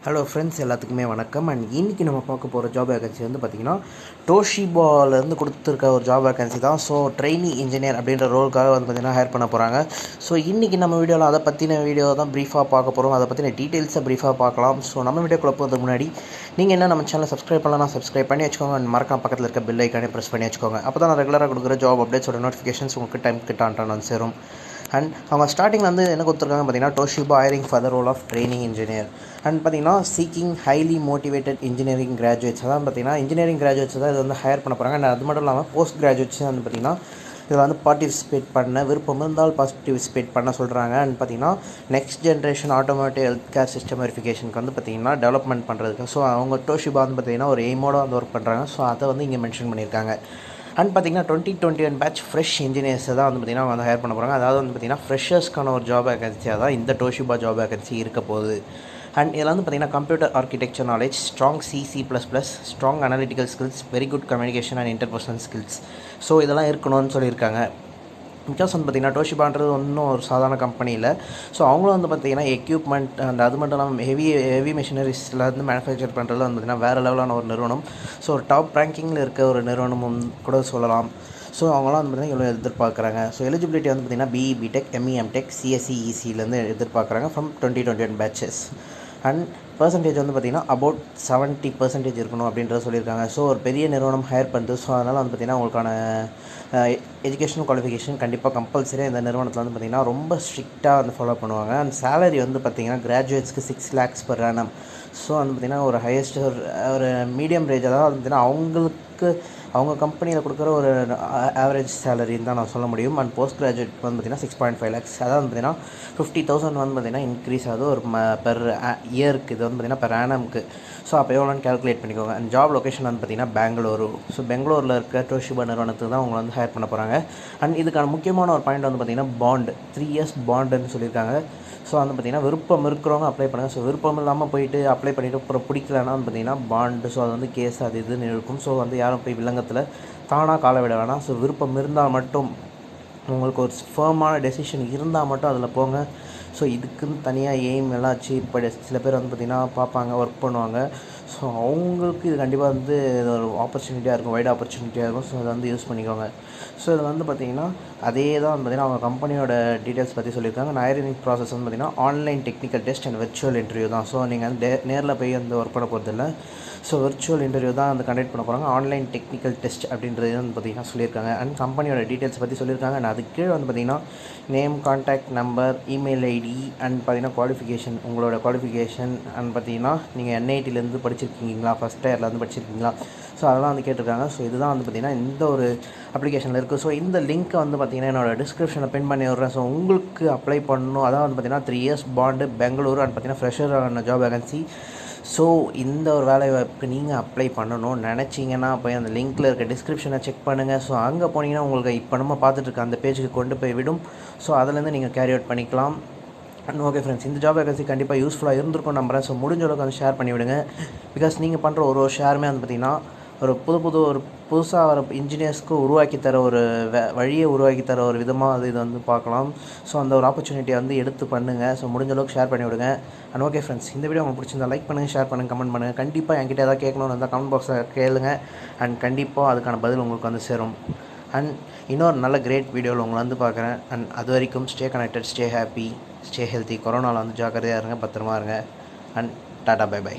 Hello friends, எல்லாத்துக்குமே வணக்கம். And இன்றைக்கி நம்ம பார்க்க போகிற ஜாப் வேகன்சி வந்து பார்த்திங்கன்னா டோஷிபாலேருந்து கொடுத்துருக்க ஒரு ஜாப் வேகன்சி தான். ஸோ ட்ரெயினி இன்ஜினியர் அப்படின்ற ரோலுக்காக வந்து பார்த்திங்கன்னா ஹையர் பண்ண போகிறாங்க. ஸோ இன்றைக்கி நம்ம வீடியோவில் அதை பற்றின வீடியோ தான் ப்ரீஃபாக பார்க்க போகிறோம். அதை பற்றின டீட்டெயில்ஸை ப்ரீஃபாக பார்க்கலாம். ஸோ நம்ம வீடியோக்குள்ள போகிறதுக்கு முன்னாடி நீங்கள் என்ன நம்ம சேனலை சப்ஸ்கிரைப் பண்ணலாம், சப்ஸ்கிரைப் பண்ணி வச்சுக்கோங்க. அண்ட் மறக்காம பக்கத்தில் இருக்க பெல் ஐக்கானே ப்ரெஸ் பண்ணி வச்சுக்கோங்க. அப்போ தான் நான் ரெகுலராக கொடுக்குற ஜாப் அப்டேட்ஸோட நோட்டிஃபிகேஷன்ஸ் உங்களுக்கு டைம் கிட்ட வந்து சேரும். அண்ட் அவங்க ஸ்டார்டிங்கில் வந்து என்ன கொடுத்துருக்காங்க பார்த்தீங்கன்னா, Toshiba hiring for the role of training engineer. And பார்த்தீங்கன்னா seeking highly motivated engineering graduates. அதான் பார்த்தீங்கன்னா இன்ஜினியரிங் கிராஜுவேட்ஸ் தான் இது வந்து ஹையர் பண்ண போகிறாங்க. அண்ட் அது மட்டும் இல்லாமல் போஸ்ட் கிராஜுவேட்ஸ் வந்து பார்த்திங்கன்னா இதில் வந்து பார்ட்டிசிபேட் பண்ண விருப்பம் இருந்தால் பார்ட்டிசிபேட் பண்ண சொல்கிறாங்க. அண்ட் பார்த்திங்கன்னா next generation automatic health care system வெரிஃபிகேஷனுக்கு வந்து பார்த்திங்கன்னா டெவலப்மெண்ட் பண்ணுறதுக்கு. ஸோ அவங்க டோஷிபா வந்து பார்த்திங்கன்னா ஒரு எய்மோட வந்து ஒர்க் பண்ணுறாங்க. ஸோ அதை வந்து இங்கே மென்ஷன் பண்ணியிருக்காங்க. அண்ட் பார்த்திங்கன்னா 2021 பேட்ச் ஃப்ரெஷ் இன்ஜினியர்ஸை தான் வந்து பார்த்திங்கன்னா வந்து ஹையர் பண்ண போகிறாங்க. அதாவது வந்து பார்த்திங்கன்னா ஃப்ரெஷர்ஸ்க்கான ஒரு ஜாப் வேகன்சியாக தான் இந்த டோஷிபா ஜாப் வேகன்சி இருக்க போகுது. அண்ட் இதில் வந்து பார்த்திங்கன்னா computer architecture knowledge, strong C++, strong analytical skills, very good communication and interpersonal skills. So இதெல்லாம் இருக்கணும்னு சொல்லியிருக்காங்க. பிகாஸ் வந்து பார்த்திங்கன்னா டோஷிபான்றது ஒன்றும் ஒரு சாதாரண கம்பெனி இல்லை. ஸோ அவங்களும் வந்து பார்த்திங்கன்னா எக்யூப்மெண்ட் அண்ட் அது மட்டும் இல்லாமல் ஹெவி மிஷினரிஸில் வந்து மேனுஃபேக்சர் பண்ணுறதுல வந்து பார்த்திங்கன்னா வேறு லெவலான ஒரு நிறுவனம். ஸோ ஒரு டாப் ரேங்கிங்கில் இருக்க ஒரு நிறுவனமும் கூட சொல்லலாம். ஸோ அவங்களாம் வந்து பார்த்திங்கன்னா இவ்வளோ எதிர்பார்க்குறாங்க. ஸோ எலிஜிபிலிட்டி வந்து பார்த்திங்கன்னா BE, BTech, ME, MTech, CSE, ECலேருந்து எதிர்பார்க்குறாங்க ஃப்ரம் 2021 பேட்சஸ். அண்ட் பர்சன்டேஜ் வந்து பார்த்திங்கன்னா அபவுட் 70% இருக்கணும் அப்படின்றத சொல்லியிருக்காங்க. ஸோ ஒரு பெரிய நிறுவனம் ஹையர் பண்ணுறது. ஸோ அதனால் வந்து பார்த்திங்கன்னா உங்களுக்கான எஜுகேஷனல் குவாலிஃபிகேஷன் கண்டிப்பாக கம்பல்சரியாக இந்த நிறுவனத்தில் வந்து பார்த்திங்கன்னா ரொம்ப ஸ்ட்ரிக்டாக வந்து ஃபாலோ பண்ணுவாங்க. அண்ட் சேலரி வந்து பார்த்திங்கன்னா கிராஜுவேட்ஸ்க்கு 6 lakhs per annum. ஸோ வந்து பார்த்திங்கன்னா ஒரு ஹையஸ்ட் ஒரு மீடியம் ரேஞ்ச், அதாவது வந்து பார்த்திங்கன்னா அவங்களுக்கு அவங்க கம்பெனியில் கொடுக்குற ஒரு ஆவரேஜ் சேலரின்னு தான் நான் சொல்ல முடியும். அண்ட் போஸ்ட் கிராஜுவேட் வந்து பார்த்திங்கன்னா 6.5 lakhs, அதாவது வந்து பார்த்திங்கன்னா 50,000 வந்து பார்த்திங்கன்னா இன்க்ரீஸ் ஆகுது ஒரு பெர் இயருக்கு. இது வந்து பார்த்திங்கன்னா பெர் ஆனம்க்கு. ஸோ அப்போ எவ்வளோன்னு கேல்குலேட் பண்ணிக்கோங்க. அண்ட் ஜாப் லொக்கேஷன் வந்து பார்த்திங்கன்னா பெங்களூரு. ஸோ பெங்களூரில் இருக்க டோஷிபா நிறுவனத்துக்கு தான் அவங்க வந்து ஹையர் பண்ண போகிறாங்க. அண்ட் இதுக்கான முக்கியமான ஒரு பாயிண்ட் வந்து பார்த்திங்கன்னா பாண்ட், 3 years பாண்டுன்னு சொல்லியிருக்காங்க. ஸோ வந்து பார்த்திங்கன்னா விருப்பம் இருக்கிறவங்க அப்ளை பண்ணுங்கள். ஸோ விருப்பம் இல்லாமல் போயிட்டு அப்ளை பண்ணிவிட்டு அப்புறம் பிடிக்கலன்னா வந்து பார்த்திங்கன்னா பாண்டு, ஸோ அது வந்து கேஸ் அது இதுன்னு இருக்கும். ஸோ வந்து யாரும் போய் வில்லங்கத்தில் தானாக கால விட வேணாம். ஸோ விருப்பம் இருந்தால் மட்டும், உங்களுக்கு ஒரு ஃபர்மான டெசிஷன் இருந்தால் மட்டும் அதில் போங்க. ஸோ இதுக்குன்னு தனியாக எய்ம் எல்லாம் வச்சு இப்போ சில பேர் வந்து பார்த்திங்கன்னா பார்ப்பாங்க, ஒர்க் பண்ணுவாங்க. ஸோ அவங்களுக்கு இது கண்டிப்பாக வந்து இது ஒரு ஆப்பர்ச்சுனிட்டியாக இருக்கும், வைட் ஆப்பர்ச்சுனிட்டியாக இருக்கும். ஸோ அதை வந்து யூஸ் பண்ணிக்கோங்க. ஸோ இதில் வந்து பார்த்திங்கன்னா அதே தான் வந்து பார்த்திங்கன்னா அவங்க கம்பெனியோட டீட்டெயில்ஸ் பற்றி சொல்லியிருக்காங்க. ஹையரிங் ப்ராசஸ் வந்து பார்த்திங்கன்னா online technical test and virtual interview தான். ஸோ நீங்கள் வந்து நேரில் போய் வந்து ஒர்க் பண்ண போகிறதில்ல. ஸோ விர்ச்சுவல் இன்டர்வியூ தான் வந்து கண்டக்ட் பண்ண போகிறாங்க. ஆன்லைன் டெக்னிக்கல் டெஸ்ட் அப்படின்றது வந்து பார்த்திங்கன்னா சொல்லியிருக்காங்க. அண்ட் கம்பெனியோட டீட்டெயில்ஸ் பற்றி சொல்லியிருக்காங்க. அண்ட் அதுக்கு கீழே வந்து பார்த்திங்கன்னா name, contact number, email ID and பார்த்திங்கன்னா குவாலிஃபிகேஷன், உங்களோட குவாலிஃபிகேஷன் அண்ட் பார்த்திங்கன்னா நீங்கள் NITலேருந்து படிச்சிருக்கீங்களா, ஃபஸ்ட் இயர்லேருந்து படிச்சிருக்கீங்களா, ஸோ அதெல்லாம் வந்து கேட்டிருக்காங்க. ஸோ இதுதான் வந்து பார்த்திங்கன்னா இந்த ஒரு அப்ளிகேஷனில் இருக்குது. ஸோ இந்த லிங்க்கை வந்து பார்த்திங்கன்னா என்னோடய டிஸ்கிரிப்ஷனில் பின் பண்ணி விட்றேன். ஸோ உங்களுக்கு அப்ளை பண்ணணும். அதான் வந்து பார்த்திங்கன்னா 3 years பாண்டு, பெங்களூரு அண்ட் பார்த்திங்கன்னா ஃப்ரெஷரான ஜாப் வேகன்சி. ஸோ இந்த ஒரு வேலை வாய்ப்புக்கு நீங்கள் அப்ளை பண்ணணும்னு நினச்சிங்கன்னா போய் அந்த லிங்க்கில் இருக்க டிஸ்கிரிப்ஷனை செக் பண்ணுங்கள். ஸோ அங்கே போனீங்கன்னா உங்களுக்கு இப்போ நம்ம பார்த்துட்ருக்க அந்த பேஜுக்கு கொண்டு போய் விடும். ஸோ அதுலேருந்து நீங்கள் கேரி அவுட் பண்ணிக்கலாம். அண்ட் ஓகே ஃப்ரெண்ட்ஸ், இந்த ஜாப் வேகன்சி கண்டிப்பாக யூஸ்ஃபுல்லாக இருந்திருக்கும் நம்புறேன். ஸோ முடிஞ்ச அளவுக்கு வந்து ஷேர் பண்ணிவிடுங்க. பிகாஸ் நீங்கள் பண்ணுற ஒரு ஷேருமே வந்து பார்த்திங்கன்னா ஒரு புதுசாக வர இன்ஜினியர்ஸ்க்கு உருவாக்கி தர ஒரு வழியை உருவாக்கி தர ஒரு விதமாக அது இது வந்து பார்க்கலாம். ஸோ அந்த ஒரு ஆப்பர்ச்சுனிட்டியை வந்து எடுத்து பண்ணுங்கள். ஸோ முடிஞ்ச அளவுக்கு ஷேர் பண்ணி விடுங்க. அண்ட் ஓகே ஃப்ரெண்ட்ஸ், இந்த வீடியோ உங்களுக்கு பிடிச்சிருந்தா லைக் பண்ணுங்கள், ஷேர் பண்ணுங்கள், கமெண்ட் பண்ணுங்கள். கண்டிப்பாக என்கிட்ட ஏதாவது கேட்கணும்னு இருந்தால் கமெண்ட் பாக்ஸில் கேளுங்க. அண்ட் கண்டிப்பாக அதுக்கான பதில் உங்களுக்கு வந்து சேரும். அண்ட் இன்னொரு நல்ல கிரேட் வீடியோவில் உங்களை வந்து பார்க்குறேன். அண்ட் அது வரைக்கும் stay connected, stay happy, stay healthy. கொரோனாவில் வந்து ஜாக்கிரதையாக இருங்க, பத்திரமா இருங்க. And tata, bye by.